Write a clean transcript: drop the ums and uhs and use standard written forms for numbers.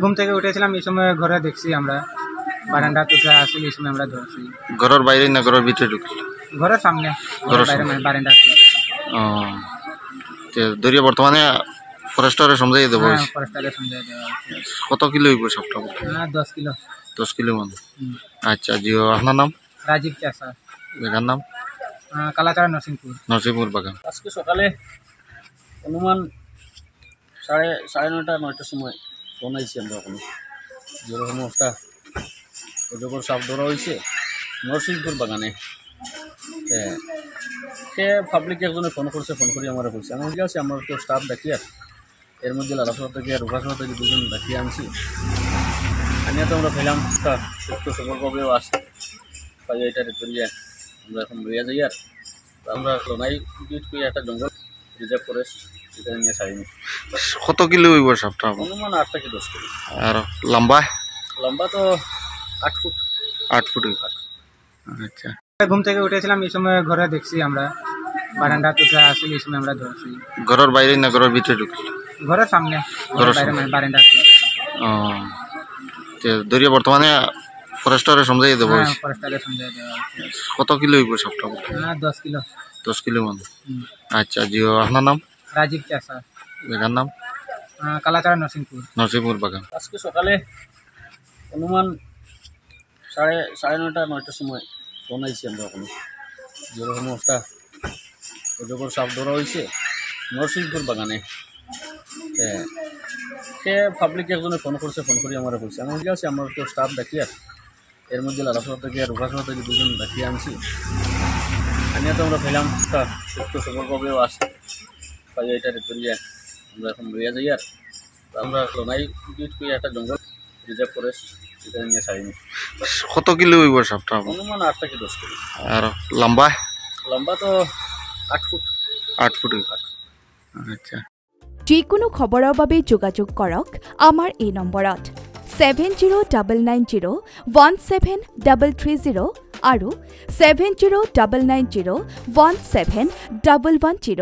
ঘুম থেকে উঠেছিলাম, এই সময় ঘরে দেখছি আমরা বারান্দা উঠে আসি, এই সময় আমরা ধরছি। ঘরের বাইরে না ঘরের ভিতরে ঢুকছিল? ঘরের সামনে, ঘরের বাইরে মানে বারান্দা। ও দরিয়া বর্তমানে ফরেস্টারে সমঝাই দেবো। হ্যাঁ, ফরেস্টারে সমঝাই দেওয়া হয়েছে। কত কিলো হইব সবটা? 10 কিলো। 10 কিলো মানে। আচ্ছা, জিও আপনার নাম? রাজীব চাষা। জায়গার নাম? কালাচার, নরসিংপুর। নরসিংপুর বাগান। আজকে সকালে অনুমান 9:30-9টার সময় ফোন আইছি আমরা ওখানে, যেরকম একটা অজগর সাপ ধরা হয়েছে নরসিংপুর বাগানে। সে পাবলিক একজনে ফোন করছে, ফোন করে আমার বলছে, আমি ঠিক আছে আমার তো স্টাফ ডাকি, আর এর মধ্যে লালাসভা থেকে আর রুকাসভা থেকে দুজন ডাকিয়ে আনছি। আনিয়া তো আমরা ফেলাম, সুস্থ সবলভাবেও আসে পাই, এটা ধরিয়া আমরা এখন লইয়া যাই। আর আমরা লোনাই একটা জঙ্গল রিজার্ভ ফরেস্ট, এটা নিয়ে ছাড়িনি। কত কিলো হইব সবটা? অনুমান 8 থেকে 10 কিলো। আর লম্বা? লম্বা তো 8 ফুট। 8 ফুট হইব। আচ্ছা, ঘুম থেকে উঠেছিলাম, এই সময় ঘরে দেখছি আমরা বারান্দা উঠে আসি, এই সময় আমরা ধরছি। ঘরের বাইরে না ঘরের ভিতরে ঢুকছিল? ঘরের সামনে, ঘরের বাইরে মানে বারান্দা। ও দরিয়া বর্তমানে ফরেস্টারে সমঝাই দেবো। হ্যাঁ, ফরেস্টারে সমঝাই দেওয়া হয়েছে। কত কিলো হইব সবটা? 10 কিলো। 10 কিলো মানে। আচ্ছা, জিও আপনার নাম? রাজীব চাষা। জায়গার নাম? কালাচার, নরসিংপুর। নরসিংপুর বাগান। আজকে সকালে অনুমান 9:30-9টার সময় ফোন আইছি আমরা ওখানে, যেরকম একটা অজগর সাপ ধরা হয়েছে নরসিংপুর বাগানে। সে পাবলিক একজনে ফোন করছে, ফোন করে আমার বলছে, আমি ঠিক আছে আমার তো স্টাফ ডাকি, আর এর মধ্যে লালাসভা থেকে আর রুকাসভা থেকে দুজন ডাকিয়ে আনছি। আনিয়া তো আমরা ফেলাম, সুস্থ সবলভাবেও আসে পাই, এটা ধরিয়া আমরা এখন লইয়া যাই। আর আমরা লোনাই একটা জঙ্গল রিজার্ভ ফরেস্ট, এটা নিয়ে ছাড়িনি। কত কিলো হইব সবটা? অনুমান 8 থেকে 10 কিলো। আর লম্বা? লম্বা তো 8 ফুট। 8 ফুট হইব। আচ্ছা, যিকোনো খবৰৰ বাবে যোগাযোগ কৰক আমাৰ এই নম্বৰত 7099017330 আৰু 7099017110।